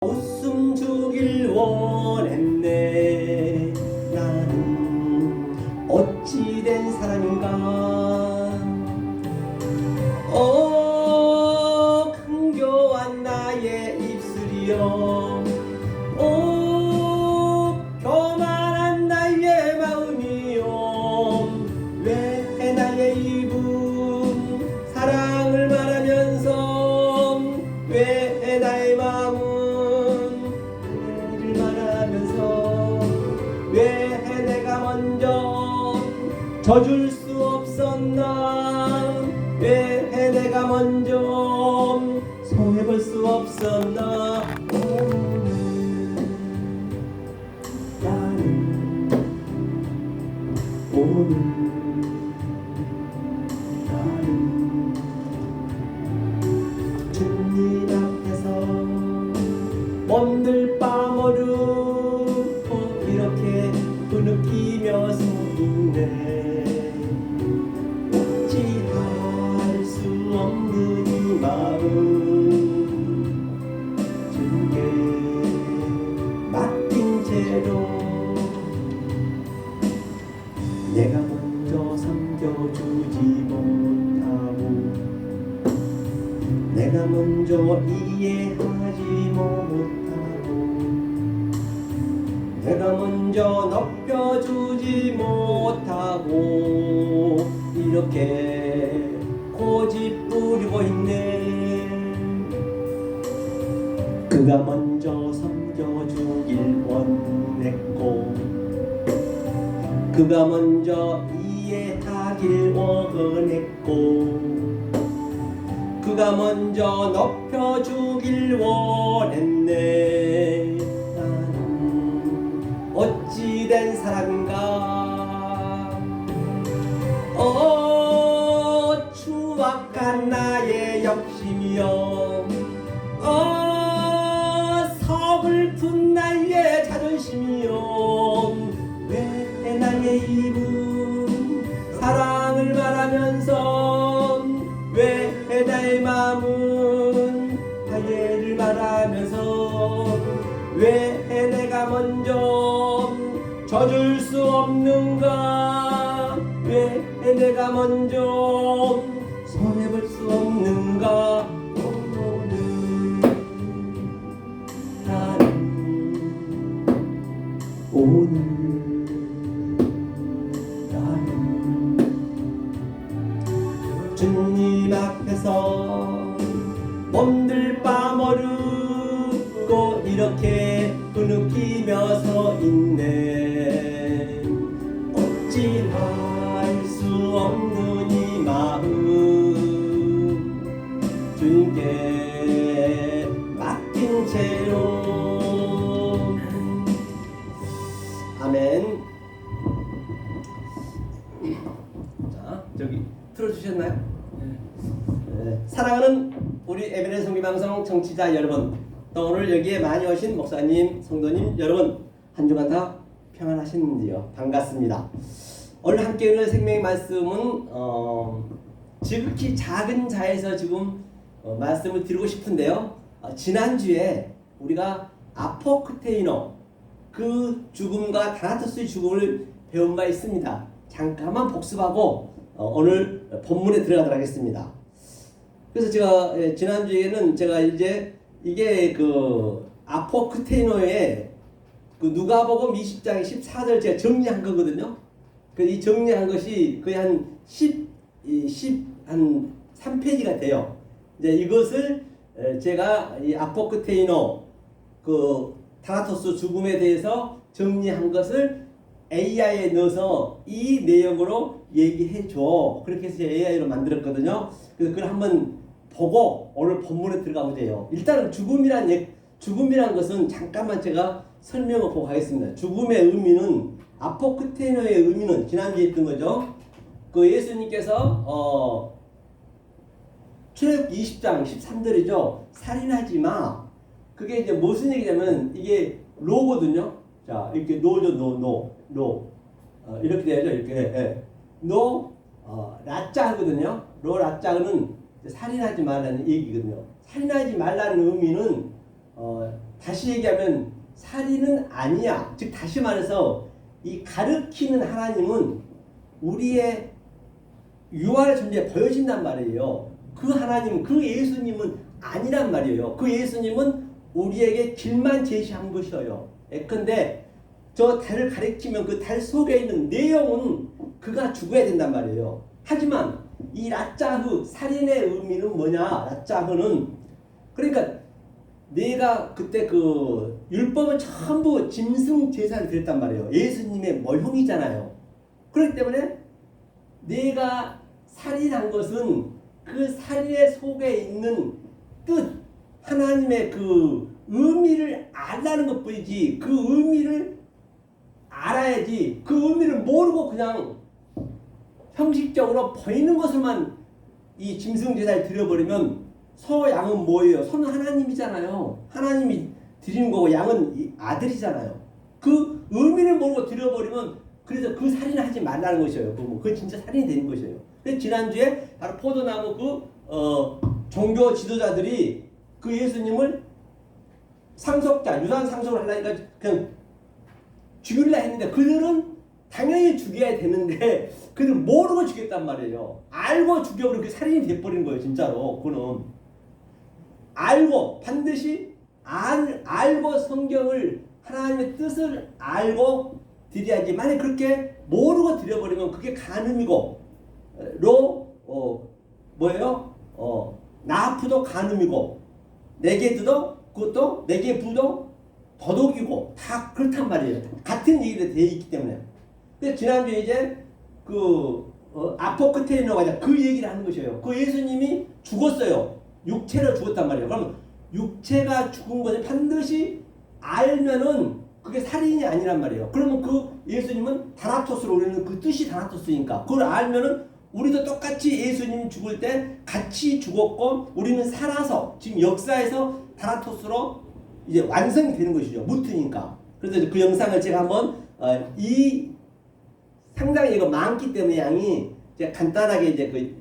웃음 주길 원했네. 나는 어찌된 사람인가. 강교한 나의 입술이여, 교만한 나의 마음이여, 왜 나의 입은 사랑을 말하면서, 왜 나의 마음은 왜 내가 먼저 져줄 수 없었나. 왜 내가 먼저 손해볼 수 없었나. 오늘 나는 주님 앞에서 몸들 빠머르고 이렇게 흐느끼며 서 있네. 어찌할 수 없는 이 마음, 주께 맡긴 채로 내가 먼저 섬겨주지 못하고, 내가 먼저 이해하지 못하고, 내가 먼저 높여주지 못하고, 이렇게 고집 부리고 있네. 그가 먼저 섬겨주길 원했고, 그가 먼저 이해하길 원했고, 그가 먼저 높여주길 원했네. 나는 어찌된 사람인가. 추악한 나의 욕심이여, 서글픈 나의 자존심이여, 왜 나의 입은 사랑을 말하면서, 왜 나의 마음은 화해를 말하면서, 왜 내가 먼저 져줄 수 없는가. 왜 내가 먼저 손해볼 수 없는가. 오늘 나는 주님 앞에서 몸들 빠머르고 이렇게 흐느끼며 서 있네. 어찌할 수 없는 이 마음, 주님께 맡긴 채로. 아멘. 자, 저기 틀어주셨나요? 네. 사랑하는 우리 에베레 성기방송 청취자 여러분, 또 오늘 여기에 많이 오신 목사님, 성도님 여러분, 한 주간 다 평안하셨는지요? 반갑습니다. 오늘 함께 읽을 생명의 말씀은 지극히 작은 자에서 지금 말씀을 드리고 싶은데요. 지난주에 우리가 아포크테이노, 그 죽음과 다나토스의 죽음을 배운 바 있습니다. 잠깐만 복습하고 오늘 본문에 들어가도록 하겠습니다. 그래서 제가 지난주에는 제가 이제 이게 그 아포크테이노의 그 누가복음 20장 14절 제가 정리한 거거든요. 그 이 정리한 것이 거의 한 3페이지가 돼요. 이제 이것을 제가 이 아포크테이노 그 타나토스 죽음에 대해서 정리한 것을 AI에 넣어서 이 내용으로 얘기해 줘. 그렇게 해서 AI로 만들었거든요. 그래서 그걸 한번 보고 오늘 본문에 들어가 보세요. 일단은 죽음이란 것은 잠깐만 제가 설명을 보고 가겠습니다. 죽음의 의미는, 아포크테이노의 의미는 지난주에 했던 거죠. 그 예수님께서 출애굽기 20장 13절이죠. 살인하지 마. 그게 이제 무슨 얘기냐면 이게 로거든요. 자, 이렇게 노죠. 노. 이렇게 되죠. 이렇게. 노, 라짜거든요. 로 라짜는 살인하지 말라는 얘기거든요. 살인하지 말라는 의미는 다시 얘기하면 살인은 아니야. 즉 다시 말해서 이 가르치는 하나님은 우리의 유할 존재에 보여진단 말이에요. 그 하나님, 그 예수님은 아니란 말이에요. 그 예수님은 우리에게 길만 제시한 것이에요. 예컨대 저 달을 가리키면 그 달 속에 있는 내용은 그가 죽어야 된단 말이에요. 하지만 이 라짜흐, 살인의 의미는 뭐냐? 라짜흐는 그러니까 내가 그때 그 율법은 전부 짐승 제사를 드렸단 말이에요. 예수님의 모형이잖아요. 그렇기 때문에 내가 살인한 것은 그 살인의 속에 있는 뜻, 하나님의 그 의미를 알라는 것뿐이지 그 의미를 알아야지 그 의미를 모르고 그냥 형식적으로 보이는 것을만 이 짐승 제사를 드려버리면 소, 양은 뭐예요? 소는 하나님이잖아요. 하나님이 드리는 거고 양은 아들이잖아요. 그 의미를 모르고 드려버리면 그래서 그 살인을 하지 말라는 것이에요. 그거 진짜 살인이 되는 것이에요. 그래서 지난주에 바로 포도나무 종교 지도자들이 그 예수님을 상속자, 유산 상속을 하려니까 그냥 죽이려 했는데 그들은 당연히 죽여야 되는데 그들 모르고 죽였단 말이에요. 알고 죽여버리면 그 살인이 돼버린 거예요. 진짜로. 그는 알고 반드시 알고 성경을 하나님의 뜻을 알고 드려야지. 만약 그렇게 모르고 드려버리면 그게 간음이고 뭐예요? 나프도 간음이고 내게도 그것도 내게 부도 도덕이고 다 그렇단 말이에요. 같은 얘기로 되어 있기 때문에. 근데 지난주에 이제 아포크테이노가 이제 그 얘기를 하는 것이에요. 그 예수님이 죽었어요. 육체로 죽었단 말이에요. 그러면 육체가 죽은 것을 반드시 알면은 그게 살인이 아니란 말이에요. 그러면 그 예수님은 다나토스로 우리는 그 뜻이 다나토스니까 그걸 알면은 우리도 똑같이 예수님 죽을 때 같이 죽었고 우리는 살아서 지금 역사에서 다나토스로 이제 완성이 되는 것이죠. 무트니까. 그래서 그 영상을 제가 한번 상당히 이거 많기 때문에 양이 제가 간단하게 이제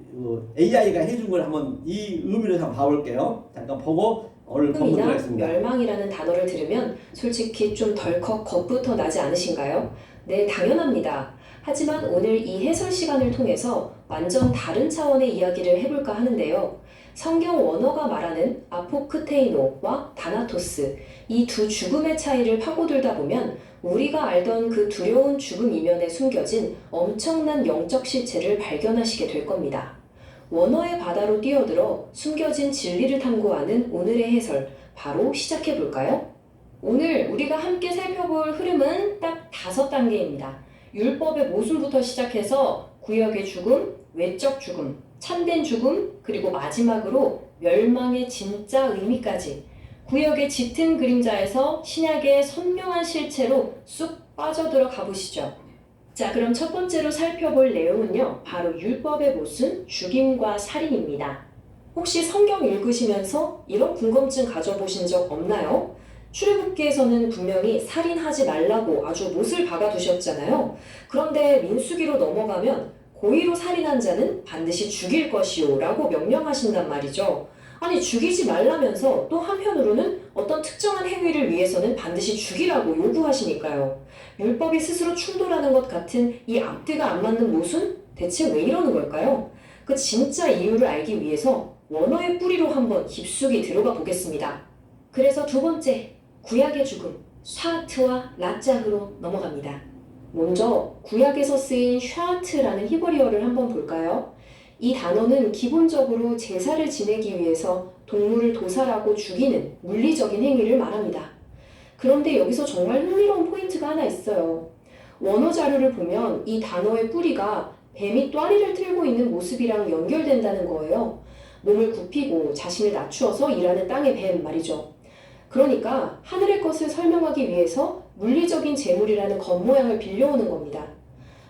AI가 해준 걸 한번 이 의미로 한번 봐볼게요. 잠깐 보고 오늘 본문 들어가겠습니다. 멸망이라는 단어를 들으면 솔직히 좀 덜컥 겁부터 나지 않으신가요? 네, 당연합니다. 하지만 오늘 이 해설 시간을 통해서 완전 다른 차원의 이야기를 해볼까 하는데요. 성경 원어가 말하는 아포크테이노와 다나토스, 이 두 죽음의 차이를 파고들다 보면 우리가 알던 그 두려운 죽음 이면에 숨겨진 엄청난 영적 실체를 발견하시게 될 겁니다. 원어의 바다로 뛰어들어 숨겨진 진리를 탐구하는 오늘의 해설, 바로 시작해볼까요? 오늘 우리가 함께 살펴볼 흐름은 딱 5단계입니다. 율법의 모순부터 시작해서 구역의 죽음, 외적 죽음, 참된 죽음, 그리고 마지막으로 멸망의 진짜 의미까지 구역의 짙은 그림자에서 신약의 선명한 실체로 쑥 빠져들어 가보시죠. 자, 그럼 첫 번째로 살펴볼 내용은요, 바로 율법의 모순, 죽임과 살인입니다. 혹시 성경 읽으시면서 이런 궁금증 가져보신 적 없나요? 출애굽기에서는 분명히 살인하지 말라고 아주 못을 박아두셨잖아요. 그런데 민수기로 넘어가면 고의로 살인한 자는 반드시 죽일 것이요 라고 명령하신단 말이죠. 아니, 죽이지 말라면서 또 한편으로는 어떤 특정한 행위를 위해서는 반드시 죽이라고 요구하시니까요. 율법이 스스로 충돌하는 것 같은 이 앞뒤가 안 맞는 모순? 대체 왜 이러는 걸까요? 그 진짜 이유를 알기 위해서 원어의 뿌리로 한번 깊숙이 들어가 보겠습니다. 그래서 두 번째, 구약의 죽음, 샤트와 라짜흐로 넘어갑니다. 먼저 구약에서 쓰인 샤트라는 히브리어를 한번 볼까요? 이 단어는 기본적으로 제사를 지내기 위해서 동물을 도살하고 죽이는 물리적인 행위를 말합니다. 그런데 여기서 정말 흥미로운 포인트가 하나 있어요. 원어 자료를 보면 이 단어의 뿌리가 뱀이 똬리를 틀고 있는 모습이랑 연결된다는 거예요. 몸을 굽히고 자신을 낮추어서 일하는 땅의 뱀 말이죠. 그러니까 하늘의 것을 설명하기 위해서 물리적인 재물이라는 겉모양을 빌려오는 겁니다.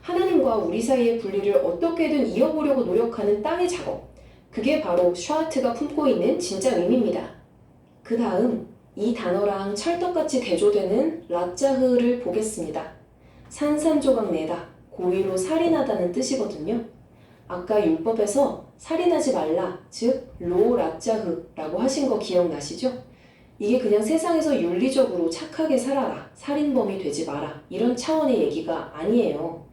하나님과 우리 사이의 분리를 어떻게든 이어보려고 노력하는 땅의 작업, 그게 바로 샤트가 품고 있는 진짜 의미입니다. 그 다음 이 단어랑 찰떡같이 대조되는 라짜흐를 보겠습니다. 산산조각 내다, 고의로 살인하다는 뜻이거든요. 아까 율법에서 살인하지 말라, 즉 로 라짜흐라고 하신 거 기억나시죠? 이게 그냥 세상에서 윤리적으로 착하게 살아라, 살인범이 되지 마라 이런 차원의 얘기가 아니에요.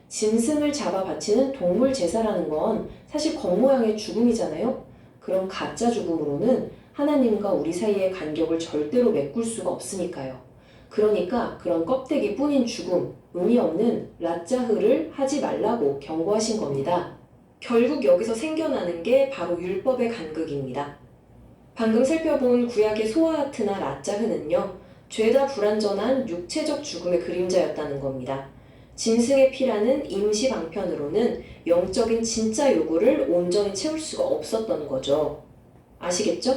짐승을 잡아 바치는 동물 제사라는 건 사실 겉모양의 죽음이잖아요. 그런 가짜 죽음으로는 하나님과 우리 사이의 간격을 절대로 메꿀 수가 없으니까요. 그러니까 그런 껍데기 뿐인 죽음, 의미 없는 라짜흐를 하지 말라고 경고하신 겁니다. 결국 여기서 생겨나는 게 바로 율법의 간극입니다. 방금 살펴본 구약의 소아하트나 라짜흐는요, 죄다 불완전한 육체적 죽음의 그림자였다는 겁니다. 짐승의 피라는 임시 방편으로는 영적인 진짜 요구를 온전히 채울 수가 없었던 거죠. 아시겠죠?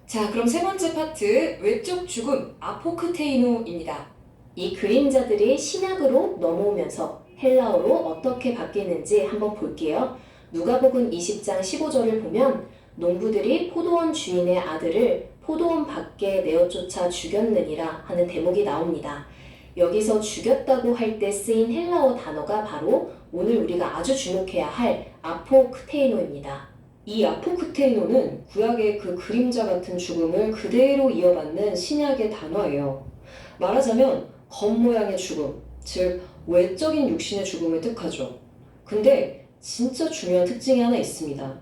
자, 그럼 세 번째 파트, 외적 죽음, 아포크테이노입니다. 이 그림자들이 신약으로 넘어오면서 헬라어로 어떻게 바뀌는지 한번 볼게요. 누가복음 20장 15절을 보면 농부들이 포도원 주인의 아들을 포도원 밖에 내어쫓아 죽였느니라 하는 대목이 나옵니다. 여기서 죽였다고 할 때 쓰인 헬라어 단어가 바로 오늘 우리가 아주 주목해야 할 아포크테이노입니다. 이 아포크테이노는 구약의 그 그림자 같은 죽음을 그대로 이어받는 신약의 단어예요. 말하자면 겉모양의 죽음, 즉 외적인 육신의 죽음을 뜻하죠. 근데 진짜 중요한 특징이 하나 있습니다.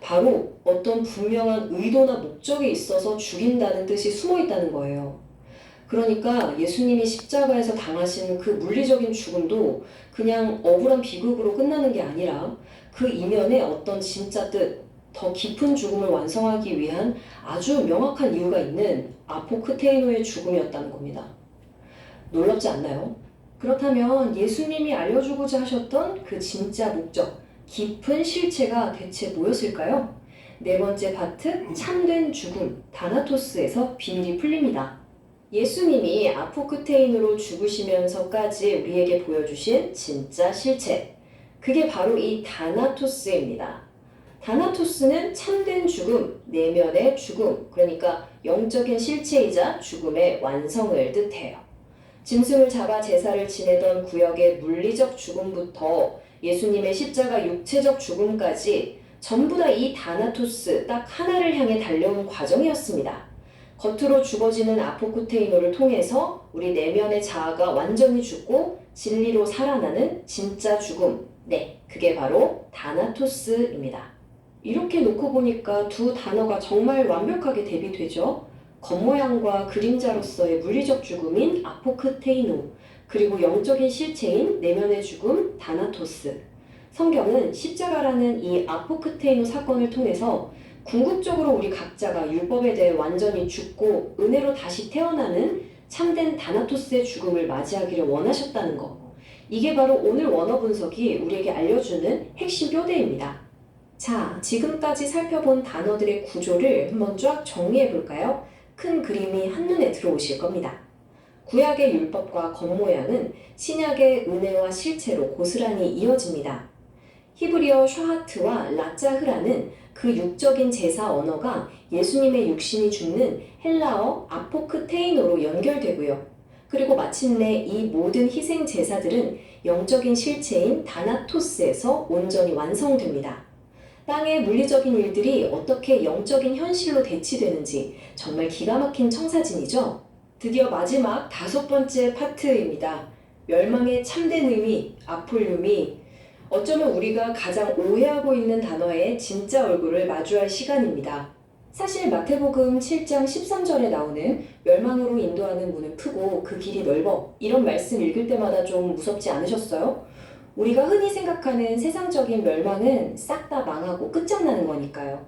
바로 어떤 분명한 의도나 목적이 있어서 죽인다는 뜻이 숨어 있다는 거예요. 그러니까 예수님이 십자가에서 당하신 그 물리적인 죽음도 그냥 억울한 비극으로 끝나는 게 아니라 그 이면에 어떤 진짜 뜻, 더 깊은 죽음을 완성하기 위한 아주 명확한 이유가 있는 아포크테이노의 죽음이었다는 겁니다. 놀랍지 않나요? 그렇다면 예수님이 알려주고자 하셨던 그 진짜 목적, 깊은 실체가 대체 뭐였을까요? 네 번째 파트, 참된 죽음, 다나토스에서 비밀이 풀립니다. 예수님이 아포크테인으로 죽으시면서까지 우리에게 보여주신 진짜 실체, 그게 바로 이 다나토스입니다. 다나토스는 참된 죽음, 내면의 죽음, 그러니까 영적인 실체이자 죽음의 완성을 뜻해요. 짐승을 잡아 제사를 지내던 구역의 물리적 죽음부터 예수님의 십자가 육체적 죽음까지 전부 다 이 다나토스 딱 하나를 향해 달려온 과정이었습니다. 겉으로 죽어지는 아포크테이노를 통해서 우리 내면의 자아가 완전히 죽고 진리로 살아나는 진짜 죽음, 네, 그게 바로 다나토스입니다. 이렇게 놓고 보니까 두 단어가 정말 완벽하게 대비되죠. 겉모양과 그림자로서의 물리적 죽음인 아포크테이노, 그리고 영적인 실체인 내면의 죽음 다나토스. 성경은 십자가라는 이 아포크테이노 사건을 통해서 궁극적으로 우리 각자가 율법에 대해 완전히 죽고 은혜로 다시 태어나는 참된 다나토스의 죽음을 맞이하기를 원하셨다는 것. 이게 바로 오늘 원어 분석이 우리에게 알려주는 핵심 뼈대입니다. 자, 지금까지 살펴본 단어들의 구조를 한번 쫙 정리해 볼까요? 큰 그림이 한눈에 들어오실 겁니다. 구약의 율법과 겉모양은 신약의 은혜와 실체로 고스란히 이어집니다. 히브리어 샤하트와 라짜흐라는 그 육적인 제사 언어가 예수님의 육신이 죽는 헬라어 아포크테이노로 연결되고요. 그리고 마침내 이 모든 희생 제사들은 영적인 실체인 다나토스에서 온전히 완성됩니다. 땅의 물리적인 일들이 어떻게 영적인 현실로 대치되는지 정말 기가 막힌 청사진이죠. 드디어 마지막 다섯 번째 파트입니다. 멸망의 참된 의미, 아폴륨이 어쩌면 우리가 가장 오해하고 있는 단어의 진짜 얼굴을 마주할 시간입니다. 사실 마태복음 7장 13절에 나오는 멸망으로 인도하는 문은 크고 그 길이 넓어, 이런 말씀 읽을 때마다 좀 무섭지 않으셨어요? 우리가 흔히 생각하는 세상적인 멸망은 싹 다 망하고 끝장나는 거니까요.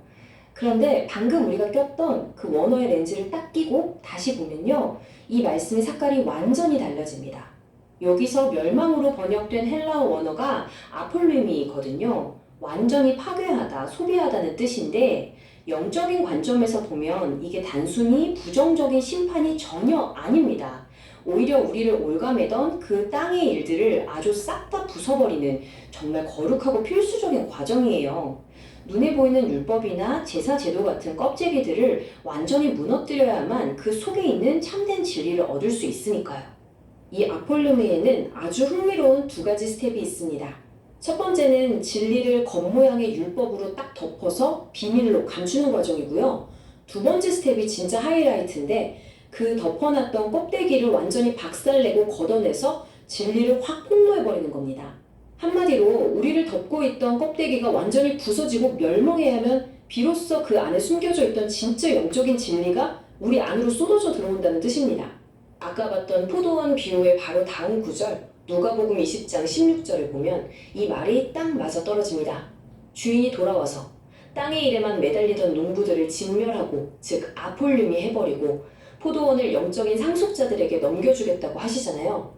그런데 방금 우리가 꼈던 그 원어의 렌즈를 딱 끼고 다시 보면요, 이 말씀의 색깔이 완전히 달라집니다. 여기서 멸망으로 번역된 헬라어 원어가 아폴루미거든요. 완전히 파괴하다, 소비하다는 뜻인데 영적인 관점에서 보면 이게 단순히 부정적인 심판이 전혀 아닙니다. 오히려 우리를 올가매던 그 땅의 일들을 아주 싹 다 부숴버리는 정말 거룩하고 필수적인 과정이에요. 눈에 보이는 율법이나 제사 제도 같은 껍데기들을 완전히 무너뜨려야만 그 속에 있는 참된 진리를 얻을 수 있으니까요. 이 아폴루미에는 아주 흥미로운 두 가지 스텝이 있습니다. 첫 번째는 진리를 겉모양의 율법으로 딱 덮어서 비밀로 감추는 과정이고요. 두 번째 스텝이 진짜 하이라이트인데 그 덮어놨던 껍데기를 완전히 박살내고 걷어내서 진리를 확 폭로해버리는 겁니다. 한마디로 우리를 덮고 있던 껍데기가 완전히 부서지고 멸망해야 하면 비로소 그 안에 숨겨져 있던 진짜 영적인 진리가 우리 안으로 쏟아져 들어온다는 뜻입니다. 아까 봤던 포도원 비유의 바로 다음 구절 누가복음 20장 16절을 보면 이 말이 딱 맞아 떨어집니다. 주인이 돌아와서 땅의 일에만 매달리던 농부들을 진멸하고 즉 아폴륨이 해버리고 포도원을 영적인 상속자들에게 넘겨주겠다고 하시잖아요.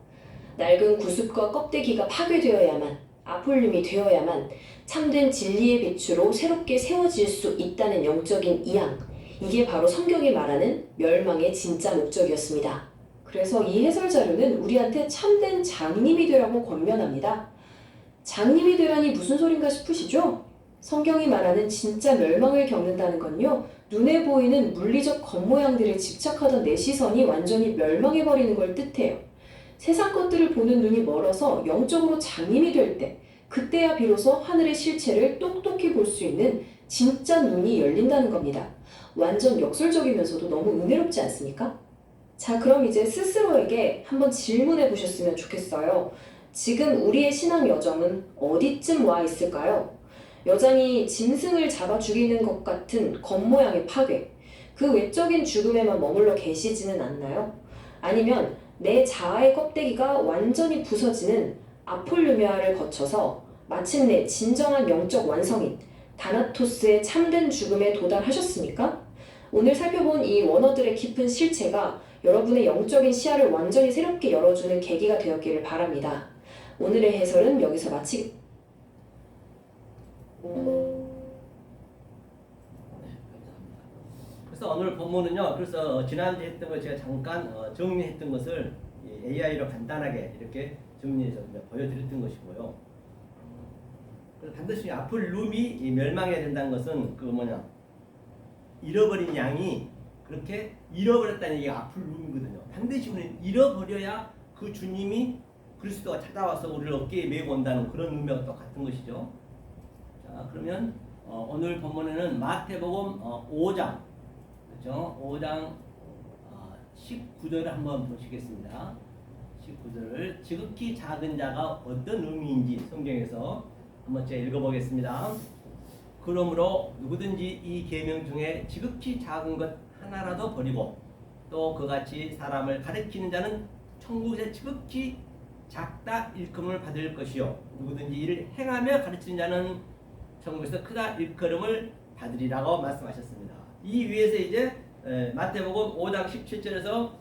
낡은 구습과 껍데기가 파괴되어야만 아폴륨이 되어야만 참된 진리의 빛으로 새롭게 세워질 수 있다는 영적인 이양, 이게 바로 성경이 말하는 멸망의 진짜 목적이었습니다. 그래서 이 해설 자료는 우리한테 참된 장님이 되라고 권면합니다. 장님이 되라니 무슨 소린가 싶으시죠? 성경이 말하는 진짜 멸망을 겪는다는 건요, 눈에 보이는 물리적 겉모양들에 집착하던 내 시선이 완전히 멸망해버리는 걸 뜻해요. 세상 것들을 보는 눈이 멀어서 영적으로 장님이 될 때, 그때야 비로소 하늘의 실체를 똑똑히 볼 수 있는 진짜 눈이 열린다는 겁니다. 완전 역설적이면서도 너무 은혜롭지 않습니까? 자, 그럼 이제 스스로에게 한번 질문해 보셨으면 좋겠어요. 지금 우리의 신앙 여정은 어디쯤 와 있을까요? 여장이 짐승을 잡아 죽이는 것 같은 겉모양의 파괴, 그 외적인 죽음에만 머물러 계시지는 않나요? 아니면 내 자아의 껍데기가 완전히 부서지는 아폴루미아를 거쳐서 마침내 진정한 영적 완성인 다나토스의 참된 죽음에 도달하셨습니까? 오늘 살펴본 이 원어들의 깊은 실체가 여러분의 영적인 시야를 완전히 새롭게 열어주는 계기가 되었기를 바랍니다. 오늘의 해설은 여기서 마치겠습니다. 그래서 오늘 본문은요. 그래서 지난주에 했던 걸 제가 잠깐 정리했던 것을 AI로 간단하게 이렇게 정리해서 보여드렸던 것이고요. 그래서 반드시 아폴룸이 멸망해야 된다는 것은 그 뭐냐, 잃어버린 양이 그렇게 잃어버렸다는 얘기가 아폴룸이거든요. 반드시 우리는 잃어버려야 그 주님이 그리스도가 찾아와서 우리를 어깨에 메고 온다는 그런 의미와 똑같은 것이죠. 자, 그러면 오늘 본문에는 마태복음 5장, 그렇죠? 5장 19절을 한번 보시겠습니다. 19절을 지극히 작은 자가 어떤 의미인지 성경에서 한번 제가 읽어보겠습니다. 그러므로 누구든지 이 계명 중에 지극히 작은 것 하나라도 버리고 또 그같이 사람을 가르치는 자는 천국에서 지극히 작다 일컬음을 받을 것이요 누구든지 이를 행하며 가르치는 자는 천국에서 크다 일컬음을 받으리라고 말씀하셨습니다. 이 위에서 이제 마태복음 5장 17절에서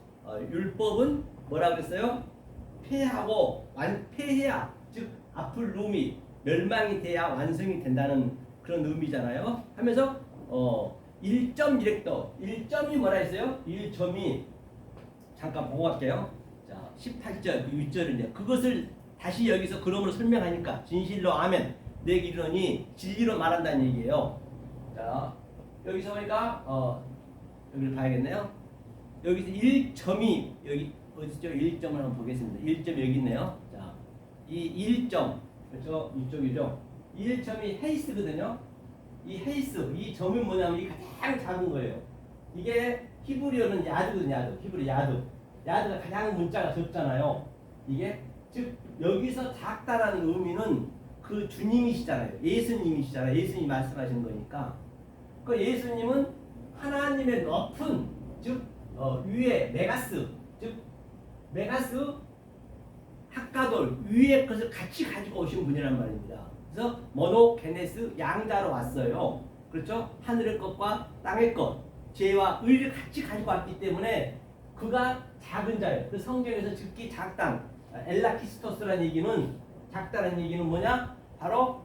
율법은 뭐라 그랬어요? 폐하고 폐해야, 즉 아폴룸이 멸망이 돼야 완성이 된다는 그런 의미잖아요. 하면서 1.1헥터 1점이 뭐라 했어요? 1점이 잠깐 보고 갈게요. 자, 18절 그 6절인데 그것을 다시 여기서 그러므로 설명하니까 진실로 아멘 내게 이르노니 진리로 말한다는 얘기예요. 자, 여기서 보니까 여기를 봐야겠네요. 여기서 1점이 여기 어디죠? 1점을 한번 보겠습니다. 1점 여기 있네요. 자, 이 1점 그렇죠? 이쪽이죠. 1점이 헤이스거든요. 이 헤이스, 이 점이 뭐냐면 이 가장 작은 거예요. 이게 히브리어는 야드거든요. 야드. 히브리 야드. 야드가 가장 문자가 적잖아요. 이게 즉 여기서 작다라는 의미는 그 주님이시잖아요. 예수님이시잖아요. 예수님이 말씀하시는 거니까. 그 예수님은 하나님의 높은 즉 위에 메가스 즉 메가스 학가돌 위의 것을 같이 가지고 오신 분이란 말입니다. 그래서 모노게네스 양자로 왔어요. 그렇죠? 하늘의 것과 땅의 것, 죄와 의를 같이 가지고 왔기 때문에 그가 작은 자예요. 그 성경에서 즉기 작당, 엘라키스토스라는 얘기는 작다는 얘기는 뭐냐? 바로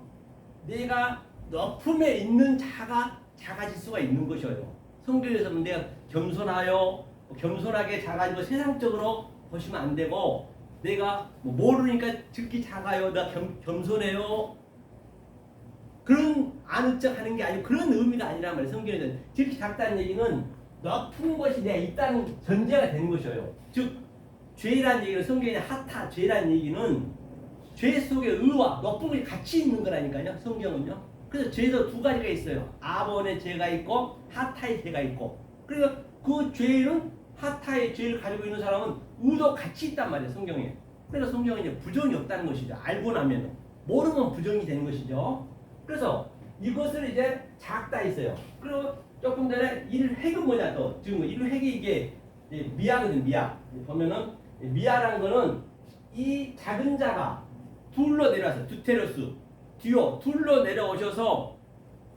내가 높음에 있는 자가 작아질 수가 있는 것이에요. 성경에서 내가 겸손하게 작아지고 세상적으로 보시면 안 되고 내가 모르니까 즉기 작아요. 나 겸손해요. 그런 아는 척 하는 게 아니고 그런 의미가 아니란 말이에요. 성경에는 즉기 작다는 얘기는 높은 것이 내가 있다는 전제가 되는 것이에요. 즉 죄라는 얘기는 성경에 하타 죄라는 얘기는 죄 속에 의와 높은 것이 같이 있는 거라니까요. 성경은요. 그래서 죄도 두 가지가 있어요. 아본의 죄가 있고 하타의 죄가 있고. 그래서 그 죄는 하타의 죄를 가지고 있는 사람은 의도 같이 있단 말이에요. 성경에. 그래서 성경에 이제 부정이 없다는 것이죠. 알고 나면 모르면 부정이 되는 것이죠. 그래서 이것을 이제 작다 있어요. 그리고 조금 전에 일획은 뭐냐 또 지금 일획이 이게 미아거든. 미아. 보면은 미아란 거는 이 작은 자가 둘로 내려와서 두테로스 디오 둘로 내려오셔서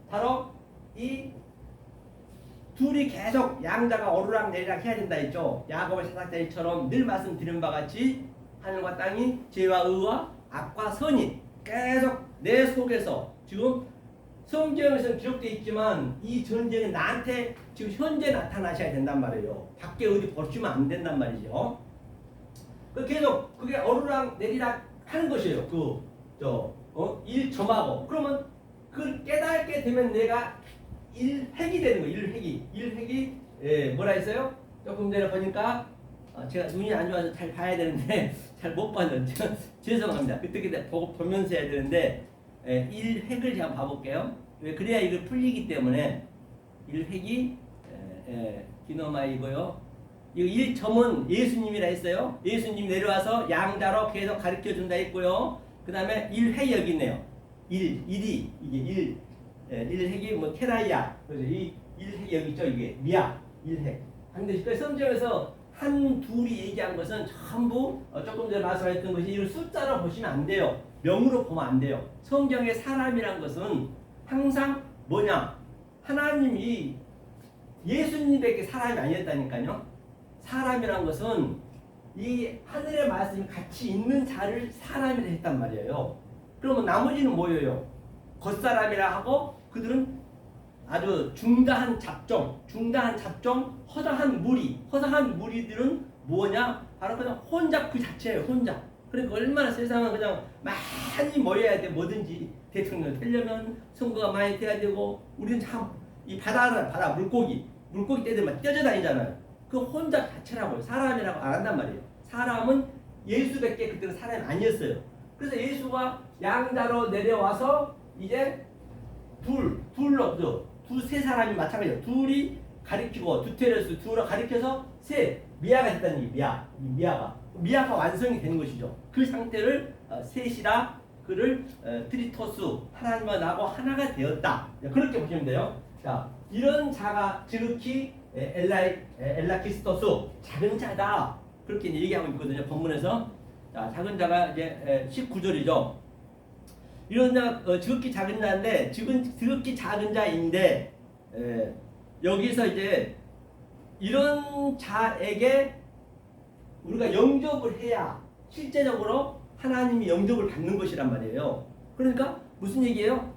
바로 이 둘이 계속 양자가 오르락 내리락 해야 된다 했죠. 야곱의 사사자처럼 늘 말씀드린 바 같이 하늘과 땅이 죄와 의와 악과 선이 계속 내 속에서 지금 성경에서는 기록되어 있지만 이 전쟁은 나한테 지금 현재 나타나셔야 된단 말이에요. 밖에 어디 버티면 안 된단 말이죠. 계속 그게 오르락 내리락 하는 것이에요. 일 점하고 그러면 그걸 깨닫게 되면 내가 일획이 되는 거예요. 일획이 뭐라 했어요? 조금 전에 보니까 제가 눈이 안 좋아서 잘 봐야 되는데 잘 못 봤는데 죄송합니다. 그때 보면서 해야 되는데 일획을 제가 봐볼게요. 왜 그래야 이걸 풀리기 때문에 일획이 기노마이고요. 이 1점은 예수님이라 했어요. 예수님 내려와서 양자로 계속 가르쳐 준다 했고요. 그 다음에 일획 여기 있네요. 일이 이게 일획이 뭐 테라이아. 그래서 이 일획 여기 있죠. 이게 미아 일획. 근데 성경에서 한 둘이 얘기한 것은 전부 조금 전에 말씀했던 것이 이걸 숫자로 보시면 안 돼요. 명으로 보면 안 돼요. 성경의 사람이란 것은 항상 뭐냐? 하나님이 예수님에게 사람이 아니었다니까요. 사람이란 것은 이 하늘의 말씀이 같이 있는 자를 사람이라 했단 말이에요. 그러면 나머지는 뭐예요? 겉사람이라 하고 그들은 아주 중다한 잡종, 허다한 무리들은 뭐냐? 바로 그냥 혼잡 그 자체예요. 혼잡. 그러니까 얼마나 세상은 그냥 많이 모여야 돼. 뭐든지 대통령 되려면 선거가 많이 돼야 되고 우리는 참 이 바다 물고기 떼들만 뛰어다니잖아요. 그 혼잡 자체라고요. 사람이라고 안 한단 말이에요. 사람은 예수밖에 그때는 사람이 아니었어요. 그래서 예수가 양자로 내려와서 이제 두세 사람이 마찬가지예요. 둘이 가리키고 두테레스 둘을 가리켜서 미아가 됐다는 얘기. 미아가 완성이 되는 것이죠. 그 상태를 셋이라 그를 트리토스 하나님과 나하고 하나가 되었다. 그렇게 보시면 돼요. 자, 이런 자가 지극히 엘라키스토스 작은 자다. 그렇게 얘기하고 있거든요. 본문에서. 자, 작은 자가 이제 19절이죠. 이런 자 지극히 작은 자인데 지극히 작은 자인데 여기서 이제 이런 자에게 우리가 영접을 해야 실제적으로 하나님이 영접을 받는 것이란 말이에요. 그러니까 무슨 얘기예요?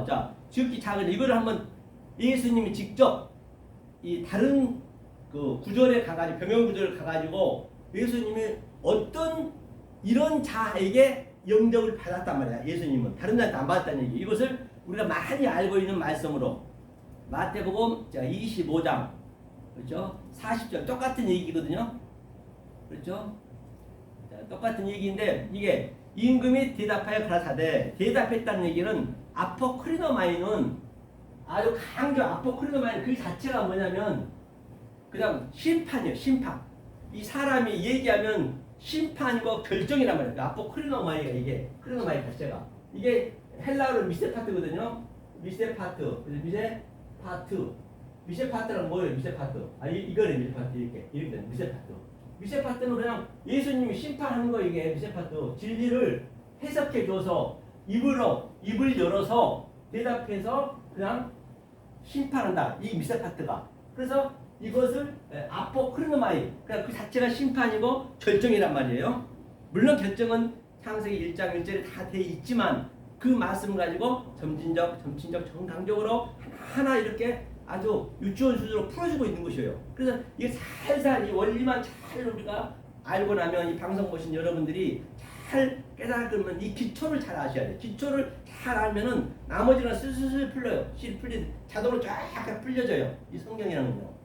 자, 지극히 작은 이거를 한번 예수님이 직접 이 다른 그 구절에 가가지고 병영 구절을 가가지고 예수님이 어떤 이런 자에게 영접을 받았단 말이야. 예수님은 다른 자한테 안 받았다는 얘기. 이것을 우리가 많이 알고 있는 말씀으로 마태복음 25장 그렇죠? 40절 똑같은 얘기거든요. 그렇죠? 자, 똑같은 얘기인데 이게 임금이 대답하여 가라사대 대답했다는 얘기는 아포크리노마이는 아주 강조 아포크리노마이는 그 자체가 뭐냐면 그냥 심판이에요. 심판. 이 사람이 얘기하면 심판이고 결정이란 말이에요. 아포크리노마이가 이게 크리노마이 자체가 이게 헬라어로 미세파트거든요. 미세파트. 미세파트란 뭐예요? 미세파트. 이거는 미세파트 이렇게 되는 미세파트. 미세파트는 그냥 예수님이 심판하는 거 이게 미세파트. 진리를 해석해 줘서 입을 열어서 대답해서 그냥 심판한다. 이 미세파트가. 그래서 이것을 아포크리노마이 그러니까 그 자체가 심판이고 결정이란 말이에요. 물론 결정은 창세기 1장 1절에 다 돼 있지만 그 말씀 가지고 점진적, 정당적으로 하나 이렇게 아주 유치원 수준으로 풀어주고 있는 것이에요. 그래서 이게 살살 이 원리만 잘 우리가 알고 나면 이 방송 보신 여러분들이 잘 깨달으면 이 기초를 잘 아셔야 돼요. 기초를 잘 알면은 나머지는 슬슬 풀려요. 자동으로 쫙 풀려져요. 이 성경이라는 거.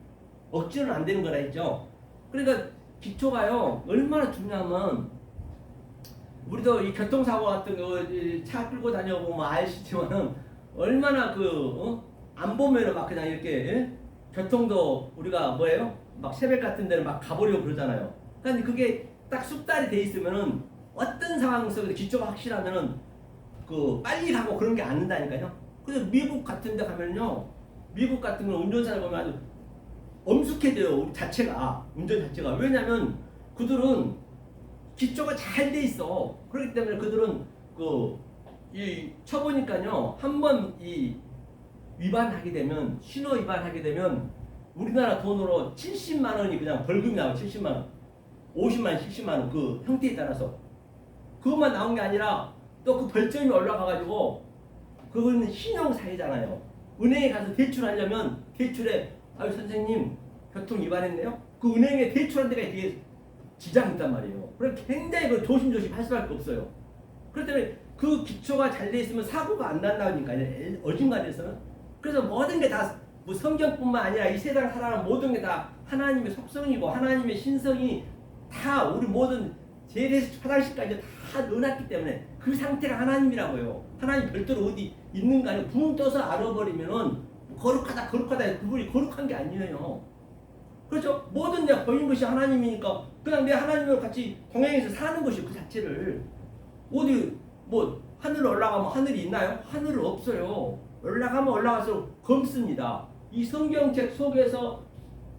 억지로는 안 되는 거라 했죠. 그러니까 기초가요 얼마나 중요하면 우리도 이 교통사고 같은 거 차 끌고 다녀보면 아시지만은 얼마나 안 보면은 막 그냥 이렇게 교통도 우리가 뭐예요? 막 새벽 같은 데는 막 가보려고 그러잖아요. 그러니까 그게 딱 숙달이 돼 있으면은 어떤 상황 속에서 기초가 확실하면은 빨리 가고 그런 게 안 된다니까요. 그래서 미국 같은 데 가면요. 미국 같은 건 운전사를 보면 아주 엄숙해져요. 우리 자체가. 운전 자체가. 왜냐면 그들은 기초가 잘 돼 있어. 그렇기 때문에 그들은 쳐보니까요. 한번 위반하게 되면, 신호 위반하게 되면 우리나라 돈으로 70만 원이 그냥 벌금이 나와요. 70만 원. 50만 원, 70만 원. 그 형태에 따라서. 그것만 나온 게 아니라 또 그 벌점이 올라가가지고 그거는 신용사회잖아요. 은행에 가서 대출하려면 대출에 아유 선생님 교통 위반했네요. 그 은행에 대출한 데가 되게 지장이 있단 말이에요. 그래서 굉장히 조심조심 할 수밖에 없어요. 그렇기 때문에 그 기초가 잘 돼 있으면 사고가 안 난다니까요. 어딘가에서는. 그래서 모든 게 다 뭐 성경뿐만 아니라 이 세상 살아가는 모든 게 다 하나님의 속성이고 하나님의 신성이 다 우리 모든 제일에서 화장실까지 다 넣어놨기 때문에 그 상태가 하나님이라고요. 하나님 별도로 어디 있는가 아니고 붕 떠서 알아버리면은 거룩하다 그분이 거룩한 게 아니에요. 그렇죠? 모든 데 보이는 것이 하나님이니까 그냥 내 하나님과 같이 동행해서 사는 것이 그 자체를 어디 뭐 하늘 올라가면 하늘이 있나요? 하늘은 없어요. 올라가면 올라갈수록 검습니다. 이 성경책 속에서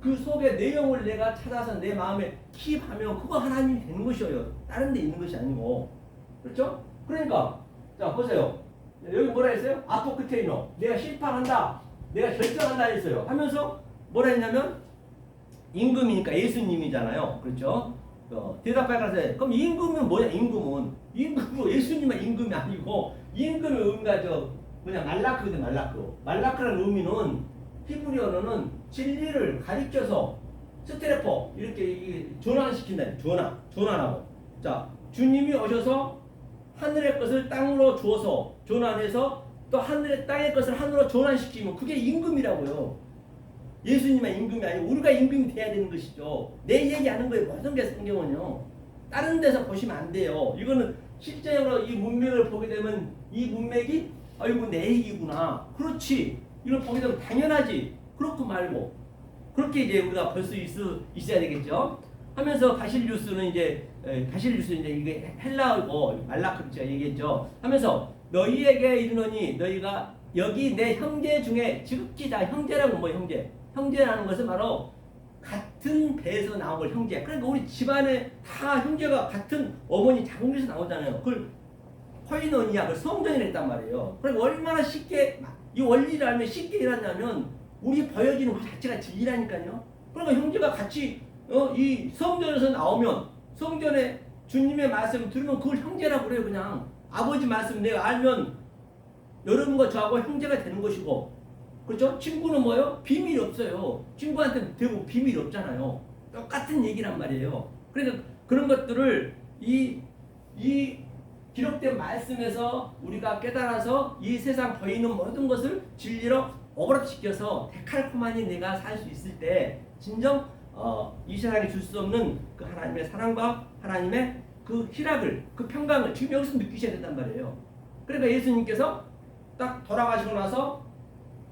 그 속의 내용을 내가 찾아서 내 마음에 킵하면 그거 하나님이 되는 것이에요. 다른 데 있는 것이 아니고. 그렇죠? 그러니까 자 보세요. 여기 뭐라 했어요? 아포크테이노. 내가 심판한다. 내가 결정한다 했어요. 하면서 뭐라 했냐면 임금이니까 예수님이잖아요. 그렇죠? 대답하면서 그럼 임금은 뭐냐? 임금은 예수님은 임금이 아니고 임금의 의미가 그냥 말라크거든. 말라크라는 의미는 히브리어로는 진리를 가리켜서 스테레포 이렇게 전환시킨다. 전환하고. 자, 주님이 오셔서 하늘의 것을 땅으로 주어서 전환해서 또 하늘의 땅의 것을 하늘로 전환시키면 그게 임금이라고요. 예수님만 임금이 아니고 우리가 임금이 돼야 되는 것이죠. 내 얘기하는 거예요. 모든 게 성경은요. 다른 데서 보시면 안 돼요. 이거는 실제로 이 문맥을 보게 되면 이 문맥이 아이고 내 얘기구나. 그렇지. 이걸 보게 되면 당연하지. 그렇고 말고. 그렇게 이제 우리가 볼 수 있어야 되겠죠. 하면서 바실리우스는 이제 이게 헬라어고 말라크로 제가 얘기했죠. 하면서 너희에게 이르노니 너희가 여기 내 형제 중에 지극히 다 형제라고 뭐 형제라는 것은 바로 같은 배에서 나온 걸 형제. 그러니까 우리 집안에 다 형제가 같은 어머니 자궁에서 나오잖아요. 그걸 코이노니아, 그 성전이라 했단 말이에요. 그러니까 얼마나 쉽게 이 원리를 알면 쉽게 일하냐면 우리 보여지는 그 자체가 진리라니까요. 그러니까 형제가 같이 이 성전에서 나오면 성전에 주님의 말씀을 들으면 그걸 형제라고 그래요. 그냥 아버지 말씀 내가 알면 여러분과 저하고 형제가 되는 것이고, 그렇죠? 친구는 뭐예요? 비밀이 없어요. 친구한테는 대부분 비밀이 없잖아요. 똑같은 얘기란 말이에요. 그러니까 그런 것들을 이 기록된 말씀에서 우리가 깨달아서 이 세상 보이는 모든 것을 진리로 오버랩시켜서 데칼코마니 내가 살 수 있을 때 진정 이 세상에 줄 수 없는 그 하나님의 사랑과 하나님의 그 희락을, 그 평강을 지금 여기서 느끼셔야 된단 말이에요. 그러니까 예수님께서 딱 돌아가시고 나서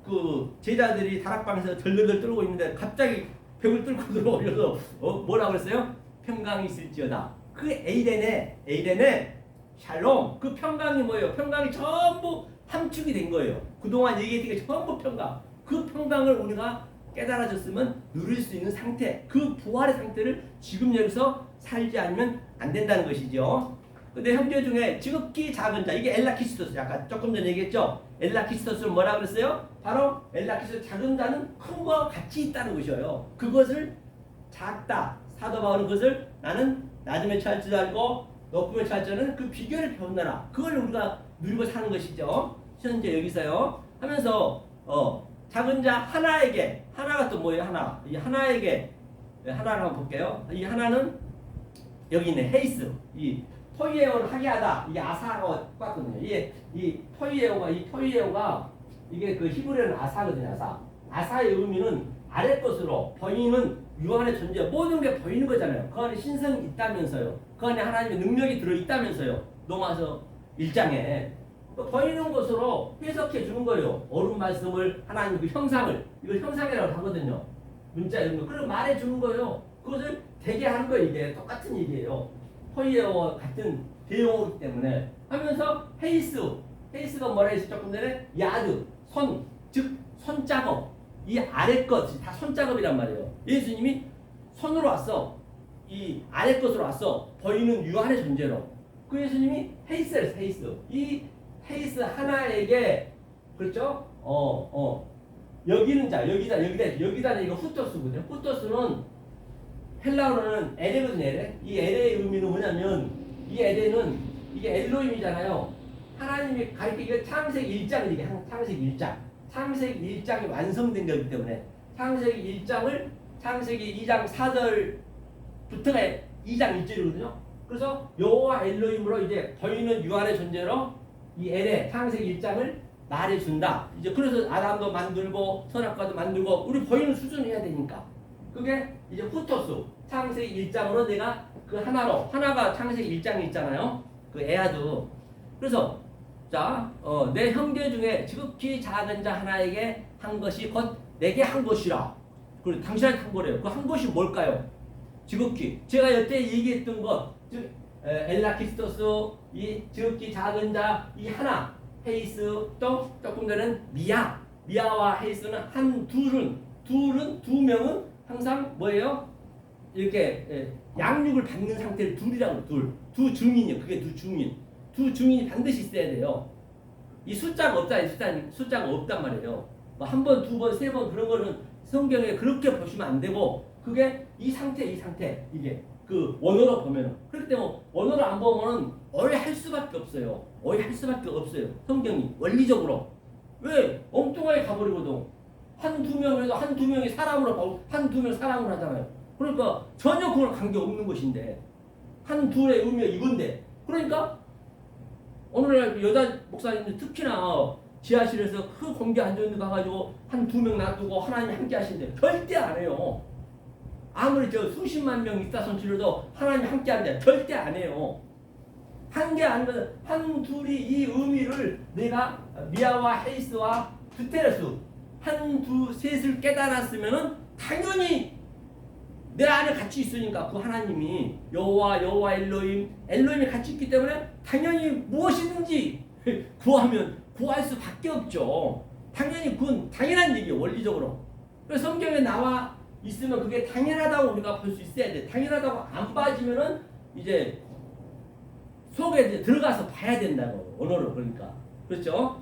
그 제자들이 다락방에서 덜덜덜 떨고 있는데 갑자기 벽을 뚫고 들어오셔서 뭐라고 그랬어요? 평강이 있을지어다. 그 에이덴의 샬롬, 그 평강이 뭐예요? 평강이 전부 함축이 된 거예요. 그동안 얘기했던 게 전부 평강. 그 평강을 우리가 깨달아졌으면 누릴 수 있는 상태, 그 부활의 상태를 지금 여기서 살지 않으면 안 된다는 것이죠. 근데 형제 중에 지극히 작은 자, 이게 엘라키스토스, 아까 조금 전에 얘기했죠. 엘라키스토스는 뭐라 그랬어요? 바로 엘라키스토스, 작은 자는 큰 거와 같이 있다는 것이에요. 그것을 작다, 사도 바울은 그것을 나는 낮음에 처할 줄 알고 높음에 처할 줄 아는 그 비결을 배운다라. 그걸 우리가 누리고 사는 것이죠. 현재 여기서요. 하면서 작은 자 하나에게, 하나가 또 뭐예요? 하나. 이 하나에게, 하나를 한번 볼게요. 이 하나는 여기 있네. 헤이스. 이 토이에오를 하게 하다. 이게 아사하고 똑같거든요. 이게 이 토이에오가 이게 그 히브리어는 아사거든요. 아사. 아사의 의미는 아래 것으로 보이는 유 안의 존재, 모든 게 보이는 거잖아요. 그 안에 신성이 있다면서요. 그 안에 하나님의 능력이 들어 있다면서요. 로마서 1장에. 또 보이는 것으로 해석해 주는 거예요. 옳은 말씀을 하나님 그 형상을 이걸 형상이라고 하거든요. 문자 이런 거 그걸 말해 주는 거예요. 그것을 되게 하는 거 이게 똑같은 얘기예요. 허이에와 같은 대용어이기 때문에 하면서 헤이스가 뭐라 했지 조금 전에 야드 즉 손작업 이 아래 것이 다 손작업이란 말이에요. 예수님이 손으로 왔어. 이 아래 것으로 왔어. 보이는 유한의 존재로. 그 예수님이 헤이스를 헤이스. 이 헤이스 하나에게 그렇죠? 여기는 자 여기다 이거 후토스거든요. 후토스는 헬라어로는 에레거든요. 에레. 이 에레의 의미는 뭐냐면 이 에레는 이게 엘로힘이잖아요. 하나님이 가르치기 창세기 1장을 이게 창세기 1장. 창세기 1장이 완성된 거기 때문에 창세기 1장을 창세기 2장 4절부터가 2장 1절이거든요. 그래서 여호와 엘로힘으로 이제 보이는 유한의 존재로 이 엘의 창세기 1장을 말해준다. 이제 그래서 아담도 만들고 선악과도 만들고 우리 보이는 수준을 해야 되니까 그게 이제 후토스 창세기 1장으로 내가 그 하나가 창세기 1장에 있잖아요. 그 에아도 그래서 자, 내 형제 중에 지극히 작은 자 하나에게 한 것이 곧 내게 한 것이라. 그리고 당신한테 한 거래요. 그 한 것이 뭘까요? 지극히. 제가 여태 얘기했던 것, 즉 엘라키스토스, 이 지극히 작은 자, 이 하나, 헤이스, 또 조금 전에는 미아와 헤이스는 두 명은 항상 뭐예요? 이렇게 양육을 받는 상태를 둘이라고 두 증인이요. 그게 두 증인이 반드시 있어야 돼요. 이 숫자가 없다. 숫자가 없단 말이에요. 뭐 한 번, 두 번, 세 번 그런 거는 성경에 그렇게 보시면 안 되고 그게 이 상태 이게 그 원어로 보면은 그렇기 때문에 원어로 안 보면은 오해할 수밖에 없어요. 성경이 원리적으로 왜 엉뚱하게 가버리거든. 한두 명에도 한두 명이 사람으로 한두 명 사람으로 하잖아요. 그러니까 전혀 그걸 관계 없는 것인데 한 둘의 의미가 이건데 그러니까 오늘날 여자 목사님들 특히나 지하실에서 그 공개 앉아있는 데 가가지고 한 두 명 놔두고 하나님 함께 하신대. 절대 안 해요. 아무리 저 수십만 명 있다 손치려도 하나님 함께 한대. 절대 안 해요. 한 개 아니면 한 둘이 이 의미를 내가 미아와 헤이스와 두테레스 한 두 셋을 깨달았으면은 당연히 내 안에 같이 있으니까 그 하나님이 여호와 엘로힘이 같이 있기 때문에 당연히 무엇이든지 구하면 구할 수밖에 없죠. 당연히 그건 당연한 얘기예요. 원리적으로. 그래서 성경에 나와 있으면 그게 당연하다고 우리가 볼 수 있어야 돼. 당연하다고 안 빠지면은 이제 속에 이제 들어가서 봐야 된다고 언어로 그러니까 그렇죠.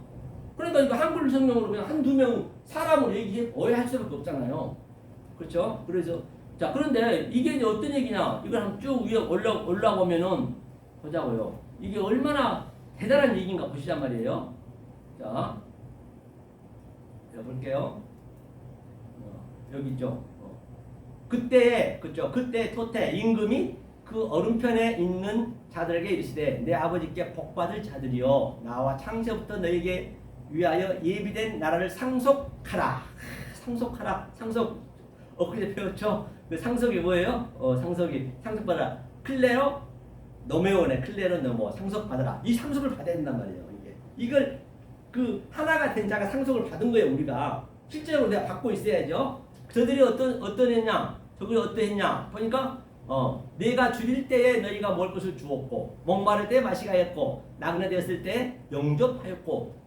그러니까 이거 한글 성경으로 그냥 한두 명 사람을 얘기해 오해할 수밖에 없잖아요. 그렇죠. 그래서 자 그런데 이게 이제 어떤 얘기냐 이걸 한번 쭉 위에 올라오면은 보자고요. 이게 얼마나 대단한 얘기인가 보시란 말이에요. 자 볼게요. 여기 있죠. 그때 토테 임금이 그 오른편에 있는 자들에게 이르시되 내 아버지께 복받을 자들이여 나와 창세부터 너에게 위하여 예비된 나라를 상속하라. 상속 엊그제 배웠죠? 그 상속이 뭐예요? 상속받아라. 클레로 노메오네. 클레로 노모 상속받아라. 이 상속을 받아야 된단 말이에요. 이걸 그 하나가 된 자가 상속을 받은 거예요. 우리가 실제로 내가 받고 있어야죠. 저들이 저들이 어떠했냐 보니까 내가 죽일 때에 너희가 먹을 것을 주었고 목마를 때 마시게 하였고 나그네 되었을 때 영접하였고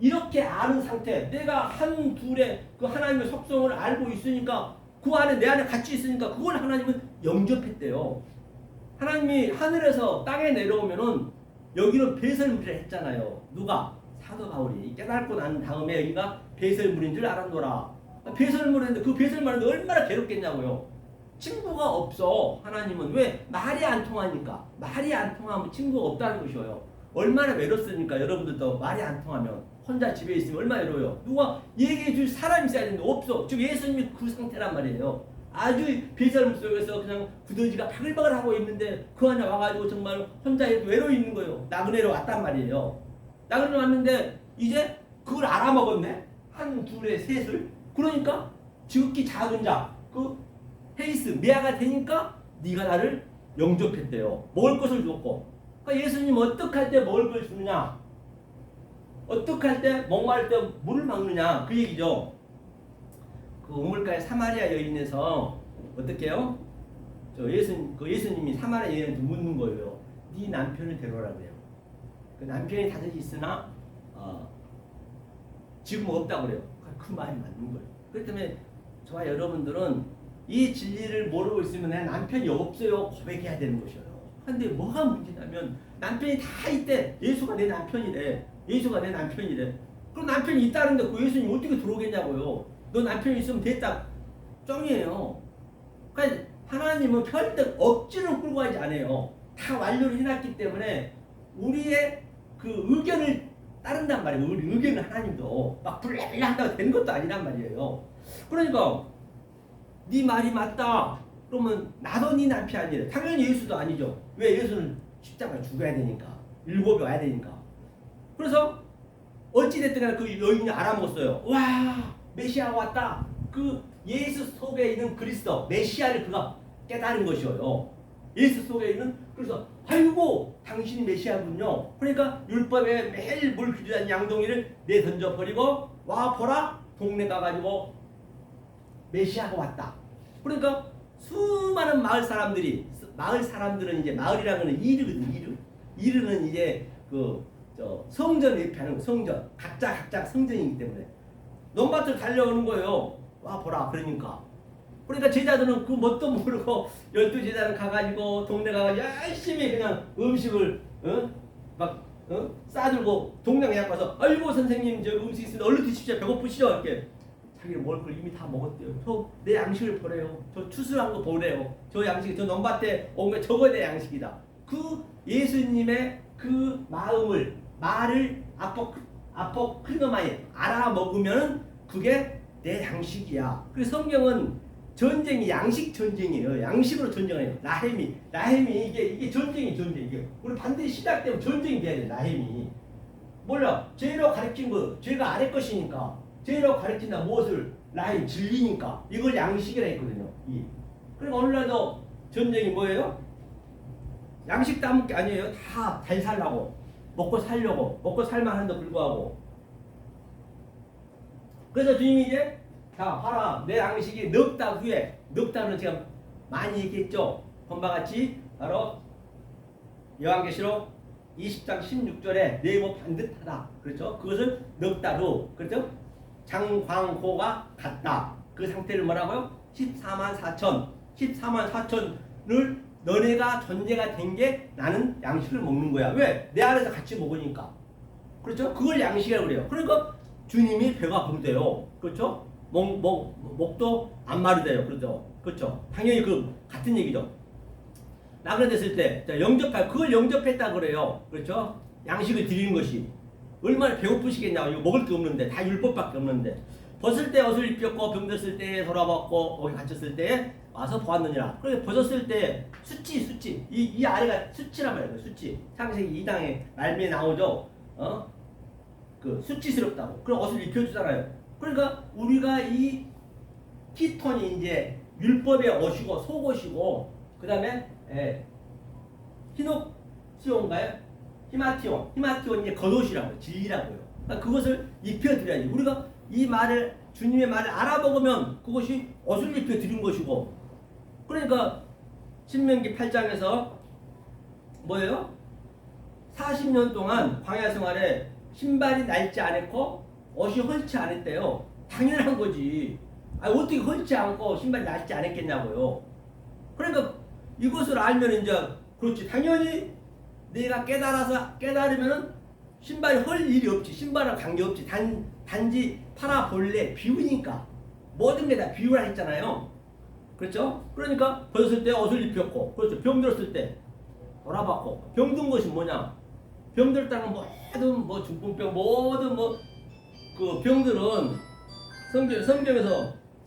이렇게 아는 상태 내가 한 둘의 그 하나님의 속성을 알고 있으니까 그 안에 내 안에 같이 있으니까 그걸 하나님은 영접했대요. 하나님이 하늘에서 땅에 내려오면은 여기는 배설물이라 했잖아요. 누가? 사도 바울이 깨닫고 난 다음에 여기가 배설물인 줄 알았노라. 배설물인데 그 배설물인데 얼마나 괴롭겠냐고요. 친구가 없어. 하나님은 왜? 말이 안 통하니까. 말이 안 통하면 친구가 없다는 것이에요. 얼마나 외롭습니까? 여러분들도 말이 안 통하면 혼자 집에 있으면 얼마나 외로워요. 누가 얘기해 줄 사람이 있어야 되는데 없어. 지금 예수님이 그 상태란 말이에요. 아주 배설물 속에서 그냥 구더지가 바글바글 하고 있는데 그 안에 와가지고 정말 혼자 외로워 있는 거예요. 나그네로 왔단 말이에요. 나그네로 왔는데 이제 그걸 알아먹었네. 한 둘에 셋을. 그러니까 지극히 작은 자, 그 헤이스 미아가 되니까 네가 나를 영접했대요. 먹을 것을 줬고. 그러니까 예수님 어떻게 할 때 먹을 걸 주느냐? 어떻게 할 때 목마를 때 물을 막느냐 그 얘기죠. 그 우물가에 사마리아 여인에서 어떻게 해요? 예수님이 사마리아 여인한테 묻는 거예요. 네 남편을 데려오라 그래요. 그 남편이 다섯이 있으나 지금 없다고 그래요. 그 말이 맞는 거예요. 그렇기 때문에 저와 여러분들은 이 진리를 모르고 있으면 내 남편이 없어요 고백해야 되는 것이에요. 근데 뭐가 문제냐면 남편이 다 있대. 예수가 내 남편이래. 예수가 내 남편이래. 그럼 남편이 있다는데 그 예수님 어떻게 들어오겠냐고요. 너 남편이 있으면 됐다. 쩡이에요. 그러니까 하나님은 절대 억지로 끌고 가지 않아요. 다 완료를 해놨기 때문에 우리의 그 의견을 따른단 말이에요. 우리 의견을 하나님도 막 불랄라 한다고 되는 것도 아니란 말이에요. 그러니까 네 말이 맞다. 그러면 나도 네 남편이 아니래. 당연히 예수도 아니죠. 왜? 예수는 십자가에 죽어야 되니까. 율법이 와야 되니까. 그래서 어찌됐든 간에 그 여인이 알아먹었어요. 와, 메시아가 왔다. 그 예수 속에 있는 그리스도 메시아를 그가 깨달은 것이에요. 예수 속에 있는. 그래서 아이고 당신이 메시아군요. 그러니까 율법에 매일 물 기르는 양동이를 내던져 버리고 와 보라 동네 가가지고 메시아가 왔다. 그러니까 수많은 마을 사람들은 이제 마을이라는 거는 이르거든. 이르는 이제 그 성전 예표하는 성전 각자 성전이기 때문에 논밭을 달려오는 거예요. 와 보라. 그러니까 제자들은 그 뭣도 모르고 12제자는 가가지고 동네 가가지고 열심히 그냥 음식을 싸들고 동네 그냥 가서 아이고 선생님 저 음식 있으면 얼른 드십시오. 배고프시죠? 이렇게 자기는 먹을 걸 이미 다 먹었대요. 저 내 양식을 보래요. 저 추수한 거 보래요. 저 양식이 저 논밭에 온 게 저거에 대한 양식이다. 그 예수님의 그 말을 아포크리노마에 알아먹으면 그게 내 양식이야. 그래서 성경은 전쟁이 양식 전쟁이에요. 양식으로 전쟁해요. 나헤미 이게 전쟁이. 우리 반드시 시작되면 전쟁이 돼야 돼. 나헤미 몰라. 죄로 가르친 거 죄가 아래 것이니까 죄로 가르친다. 무엇을? 나의 진리니까 이걸 양식이라 했거든요. 그리고 오늘날도 전쟁이 뭐예요? 양식 따먹을 게 아니에요. 다 잘 살라고 먹고 살려고 먹고 살만한데 불구하고. 그래서 주님이 이제 자 봐라 내 양식이 넉 달 후에 넉 달은 제가 많이 얘기했죠. 본바 같이 바로 요한계시록 20장 16절에 내 몸 반듯하다. 그렇죠? 그것을 넉 달 후 그렇죠? 장광호가 갔다. 그 상태를 뭐라고요? 14만 4천을 너네가 존재가 된 게 나는 양식을 먹는 거야. 왜? 내 안에서 같이 먹으니까. 그렇죠? 그걸 양식이라고 그래요. 그러니까 주님이 배가 부르대요. 그렇죠? 목도 안 마르대요. 그렇죠? 당연히 그 같은 얘기죠. 나그네됐을 때 그걸 영접했다 그래요. 그렇죠? 양식을 드리는 것이 얼마나 배고프시겠냐고. 이거 먹을 게 없는데 다 율법밖에 없는데 벗을 때 옷을 입혔고 병들었을 때 돌아봤고 거기 갇혔을 때 와서 보았느니라. 그래서 벗었을 때 수치 이 아래가 수치란 말이에요. 수치 창세기 2장에 말미에 나오죠. 그 수치스럽다고. 그럼 옷을 입혀주잖아요. 그러니까 우리가 이 키톤이 이제 율법의 옷이고 속옷이고 그 다음에 히노시온가요? 히마티온 이제 겉옷이라고요. 진리라고요. 그러니까 그것을 입혀드려야지. 우리가 이 말을 주님의 말을 알아먹으면 그것이 옷을 입혀드린 것이고. 그러니까 신명기 8장에서 뭐예요? 40년 동안 광야 생활에 신발이 낡지 않았고 옷이 헐지 않았대요. 당연한 거지. 어떻게 헐지 않고 신발이 낡지 않았겠냐고요. 그러니까 이것을 알면 이제 그렇지. 당연히 내가 깨달으면은 신발이 헐 일이 없지. 신발은 관계없지. 단지 파라볼레 비유니까 모든 게 다 비유라 했잖아요. 그렇죠? 그러니까 벗었을 때 옷을 입혔고, 그렇죠. 병들었을 때 돌아봤고. 병든 것이 뭐냐? 병들었다는 모든 중풍병 모든 그 병들은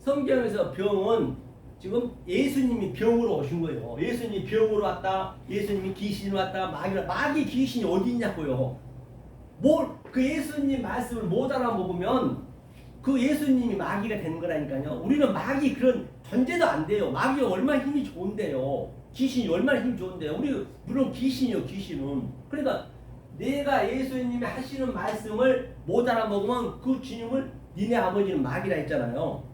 성경에서 병은 지금 예수님이 병으로 오신 거예요. 예수님이 병으로 왔다. 예수님이 귀신으로 왔다. 마귀 귀신이 어디 있냐고요. 그 예수님 말씀을 못 알아먹으면 그 예수님이 마귀가 되는 거라니까요. 우리는 마귀 그런 존재도 안 돼요. 마귀가 얼마나 힘이 좋은데요. 귀신이 얼마나 힘이 좋은데요. 우리 물론 귀신이요. 귀신은. 그러니까 내가 예수님이 하시는 말씀을 못 알아먹으면 그 주님을 니네 아버지는 마귀라 했잖아요.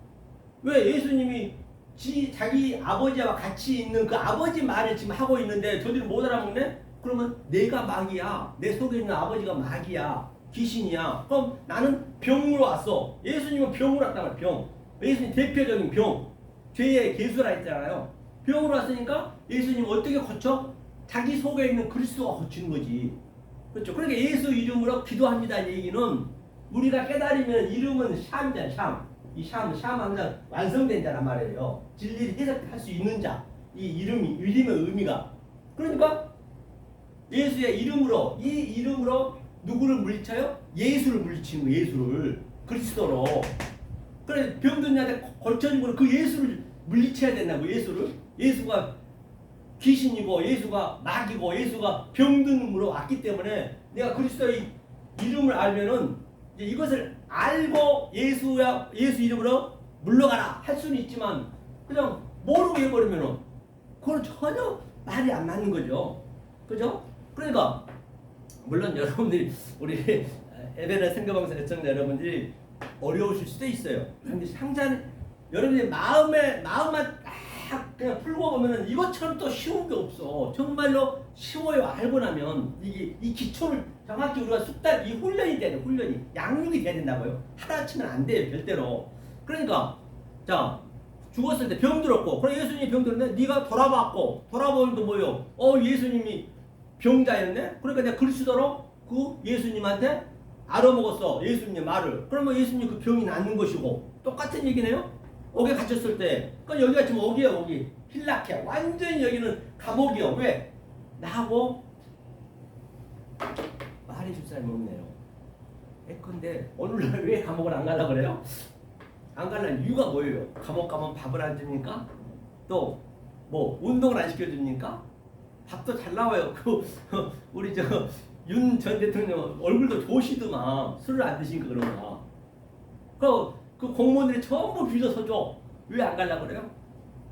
왜 예수님이 자기 아버지와 같이 있는 그 아버지 말을 지금 하고 있는데 저들이 못 알아먹네? 그러면 내가 마귀야. 내 속에 있는 아버지가 마귀야. 귀신이야. 그럼 나는 병으로 왔어. 예수님은 병으로 왔단 말이야. 병. 예수님 대표적인 병. 죄의 개수라 했잖아요. 병으로 왔으니까 예수님 어떻게 고쳐? 자기 속에 있는 그리스도가 고치는 거지. 그렇죠. 그러니까 예수 이름으로 기도합니다. 얘기는 우리가 깨달으면 이름은 샴이잖아. 샴. 이 샴 항상 완성된 자란 말이에요. 진리를 해석할 수 있는 자. 이 이름의 의미가. 그러니까 예수의 이름으로, 이 이름으로 누구를 물리쳐요? 예수를 물리치는 거예요. 예수를. 그리스도로. 그래 병든 자한테 걸쳐지고 그 예수를 물리쳐야 된다고. 예수를. 예수가 귀신이고 예수가 마귀고 예수가 병든으로 왔기 때문에 내가 그리스도의 이름을 알면은 이제 이것을 알고 예수 이름으로 물러가라 할 수는 있지만 그냥 모르고 해버리면은 그건 전혀 말이 안 맞는 거죠. 그죠? 그러니까 물론 여러분들이 우리 에베레 생교방송 애청자 여러분들이 어려우실 수도 있어요. 근데 항상 여러분의 마음만 딱 그냥 풀고 보면은 이것처럼 또 쉬운 게 없어. 정말로 쉬워요. 알고 나면 이게 이 기초를 정확히 우리가 숙달 이 훈련이 돼야 돼. 훈련이 양육이 돼야 된다고요. 하루아침은 안 돼요. 절대로. 그러니까 자 죽었을 때 병들었고 그래 예수님이 병들었는데 네가 돌아보니까 뭐요? 예수님이 병자였네. 그러니까 내가 그리스도로 그 예수님한테 알아먹었어. 예수님의 말을. 그러면 예수님 그 병이 낫는 것이고 똑같은 얘기네요. 옥에 갇혔을 때 그러니까 여기가 지금 옥이야. 옥이 힐락해. 완전히 여기는 감옥이야. 왜? 나하고 말해줄 사람이 없네요. 근데 오늘날 왜 감옥을 안 가려고 그래요? 안 가려는 이유가 뭐예요? 감옥 가면 밥을 안 줍니까? 또 뭐 운동을 안 시켜줍니까? 밥도 잘 나와요. 우리 윤 전 대통령 얼굴도 좋으시더만 술을 안 드시니까 그런가. 그 공무원들이 전부 빚어서 줘. 왜 안 가려고 그래요?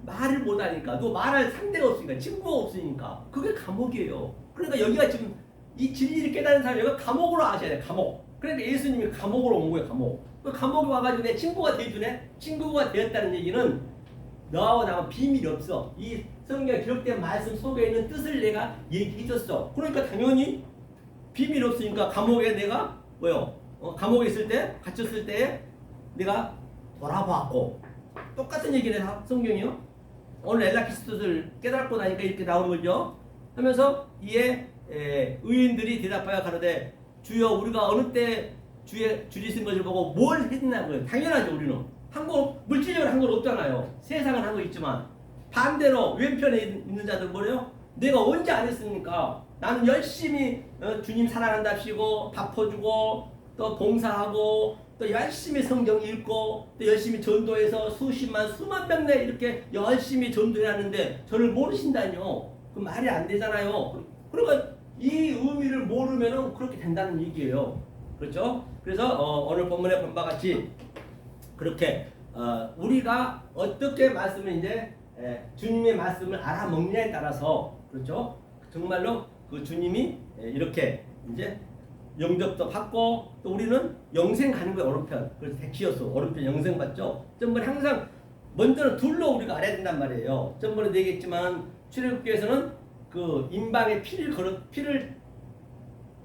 말을 못하니까. 너 말할 상대가 없으니까. 친구가 없으니까. 그게 감옥이에요. 그러니까 여기가 지금 이 진리를 깨달은 사람이 여기가 감옥으로 아셔야 돼. 감옥. 그러니까 예수님이 감옥으로 온 거예요. 감옥. 그 감옥에 와가지고 내 친구가 돼주네. 친구가 되었다는 얘기는 너하고 나하고 비밀이 없어. 이 성경에 기록된 말씀 속에 있는 뜻을 내가 얘기해줬어. 그러니까 당연히 비밀 없으니까 감옥에 내가 감옥에 있을 때 갇혔을 때 내가 돌아봤고 똑같은 얘기를 해 성경이요. 오늘 엘라키스토를 깨닫고 나니까 이렇게 나오는 거죠. 하면서 이에 의인들이 대답하여 가로되 주여 우리가 어느 때 주리신 것을 보고 뭘 했냐고요. 당연하죠. 우리는 물질적으로 한 건 없잖아요. 세상은 한 거 있지만 반대로 왼편에 있는 자들 뭐래요? 내가 언제 안 했습니까? 나는 열심히 주님 사랑한답시고 밥 퍼주고 또 봉사하고 또 열심히 성경 읽고 또 열심히 전도해서 수만 명 내 이렇게 열심히 전도해놨는데 저를 모르신다뇨. 그 말이 안 되잖아요. 그러니까 이 의미를 모르면은 그렇게 된다는 얘기예요. 그렇죠? 그래서 오늘 본문에 본 바와 같이 그렇게 우리가 어떻게 말씀을 이제 주님의 말씀을 알아먹냐에 따라서 그렇죠? 정말로 그 주님이 이렇게 이제 영접도 받고 또 우리는 영생 가는 거예요. 오른편. 그래서 대치였어. 오른편 영생 받죠. 전번에 항상 먼저는 둘로 우리가 알아야 된단 말이에요. 전번에 얘기했지만 출애굽기에서는 그 인방에 피를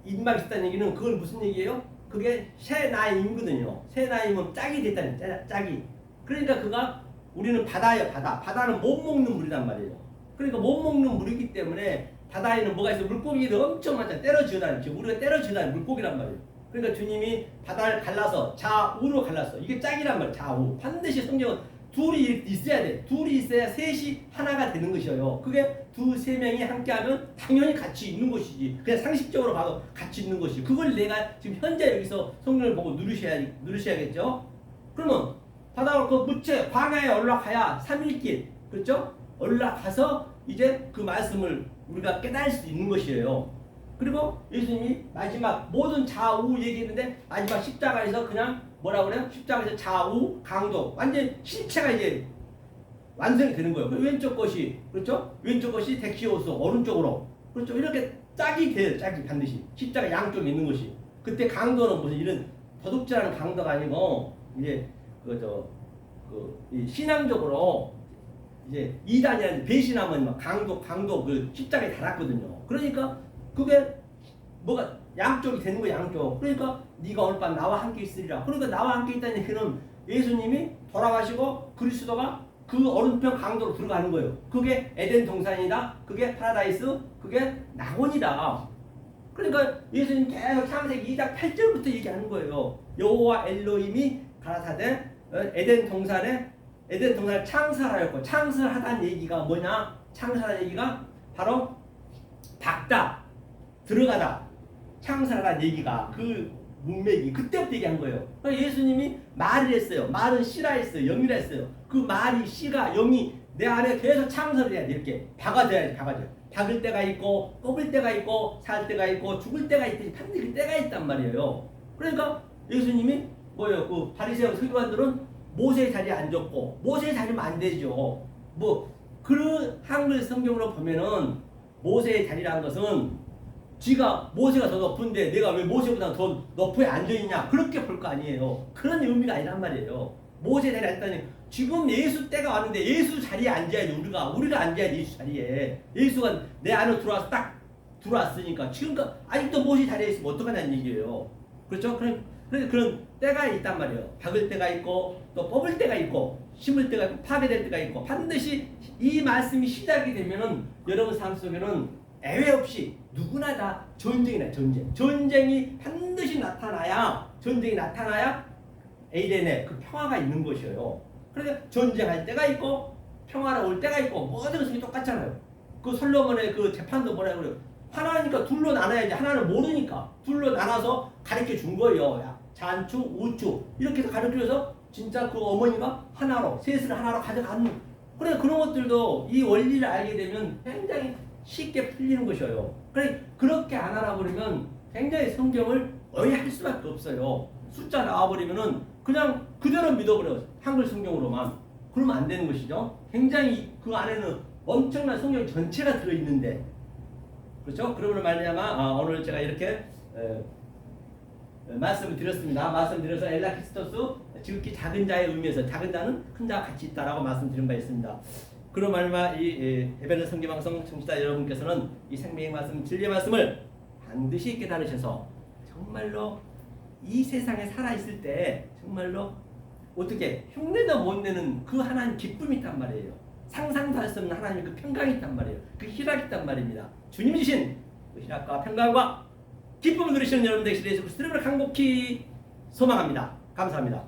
인방했다는 얘기는 그걸 무슨 얘기예요? 그게 새 나임이거든요. 새 나임은 짝이 됐다는 짝이. 그러니까 그가 우리는 바다예요. 바다는 못 먹는 물이란 말이에요. 그러니까 못 먹는 물이기 때문에 바다에는 뭐가 있어? 물고기들 엄청 많잖아요. 때려지어다니는 지금 우리가 때려지어다니는 물고기란 말이에요. 그러니까 주님이 바다를 갈라서 좌우로 갈랐어. 이게 짝이란 말이에요. 좌우. 반드시 성경은 둘이 있어야 돼. 둘이 있어야 셋이 하나가 되는 것이에요. 그게 두세 명이 함께하면 당연히 같이 있는 것이지. 그냥 상식적으로 봐도 같이 있는 것이. 그걸 내가 지금 현재 여기서 성경을 보고 누르셔야겠죠. 그러면 바다로 그 무채 광야에 올라가야 3일길 그렇죠? 올라가서 이제 그 말씀을 우리가 깨달을 수 있는 것이에요. 그리고 예수님이 마지막 모든 좌우 얘기했는데 마지막 십자가에서 그냥 뭐라고 그래요? 십자가에서 좌우 강도 완전 실체가 이제 완성이 되는 거예요. 그 왼쪽 것이 그렇죠? 왼쪽 것이 데키오스 오른쪽으로 그렇죠. 이렇게 짝이 돼요. 짝이 반드시 십자가 양쪽에 있는 것이. 그때 강도는 무슨 이런 도둑질하는 강도가 아니고 이제 이 신앙적으로 이제 이단이라는 배신하면 막 강도 그 십자가에 달았거든요. 그러니까 그게 뭐가 양쪽이 되는 거야. 양쪽. 그러니까 네가 오늘 밤 나와 함께 있으리라. 그러니까 나와 함께 있다는 얘기는 예수님이 돌아가시고 그리스도가 그 오른편 강도로 들어가는 거예요. 그게 에덴 동산이다. 그게 파라다이스. 그게 낙원이다. 그러니까 예수님 계속 창세기 2장 8절부터 얘기하는 거예요. 여호와 엘로힘이 가라사대 에덴 동산을 창설하였고, 창설하다는 얘기가 뭐냐? 창설하다는 얘기가 바로 박다, 들어가다, 창설하다는 얘기가 그 문맥이 그때부터 얘기한 거예요. 그러니까 예수님이 말을 했어요. 말은 씨라 했어요. 영이라 했어요. 그 말이 씨가 영이 내 안에 계속 창설해야 돼. 이렇게 박아져야 돼. 박아져. 박을 때가 있고 뽑을 때가 있고 살 때가 있고 죽을 때가 있듯이 반드시 때가 있단 말이에요. 그러니까 예수님이 뭐예요? 그 바리새우 서기관들은 모세의 자리에 앉았고 모세의 자리면 안 되죠. 뭐 그 한글 성경으로 보면은 모세의 자리라는 것은 지가 모세가 더 높은데 내가 왜 모세보다 더 높게 앉아 있냐 그렇게 볼 거 아니에요. 그런 의미가 아니란 말이에요. 모세 자리에 앉다니 지금 예수 때가 왔는데 예수 자리에 앉아야지. 우리가 앉아야지. 예수 자리에. 예수가 내 안으로 들어와서 딱 들어왔으니까 지금까지 아직도 모세 자리에 있으면 어떡하냐는 얘기예요. 그렇죠? 그런 때가 있단 말이에요. 박을 때가 있고 또 뽑을 때가 있고 심을 때가 있고 파괴될 때가 있고 반드시 이 말씀이 시작이 되면은 여러분 삶 속에는 애외 없이 누구나 다 전쟁이 나요. 전쟁이 반드시 나타나야 에이덴에 그 평화가 있는 것이에요. 그러니까 전쟁할 때가 있고 평화로 올 때가 있고 모든 것이 똑같잖아요. 그 솔로몬의 그 재판도 뭐라 그래요? 하나니까 둘로 나눠야지. 하나는 모르니까 둘로 나눠서 가르쳐 준 거예요. 야, 잔추, 우추 이렇게 해서 가르쳐서 진짜 그 어머니가 하나로 셋을 하나로 가져가는. 그래 그런 것들도 이 원리를 알게 되면 굉장히 쉽게 풀리는 것이에요. 그래 그렇게 안 알아버리면 굉장히 성경을 오해할 수밖에 없어요. 숫자 나와버리면은 그냥 그대로 믿어버려요. 한글 성경으로만. 그러면 안 되는 것이죠. 굉장히 그 안에는 엄청난 성경 전체가 들어있는데, 그렇죠? 그러므로 말미암아 오늘 제가 이렇게 말씀을 드렸습니다. 말씀드려서 엘라키스토스 지극히 작은 자의 의미에서 작은 자는 큰 자와 같이 있다라고 말씀드린 바 있습니다. 그런 말마 이 에베레스트 성기방송 청취자 여러분께서는 이 생명의 말씀, 진리의 말씀을 반드시 깨달으셔서 정말로 이 세상에 살아있을 때 정말로 어떻게 흉내도 못 내는 그 하나님 기쁨이 있단 말이에요. 상상도 할 수 없는 하나님의 그 평강이 있단 말이에요. 그 희락이 있단 말입니다. 주님이 주신 그 희락과 평강과 기쁨을 누리시는 여러분 되시길 예수 그리스도 이름으로 간곡히 소망합니다. 감사합니다.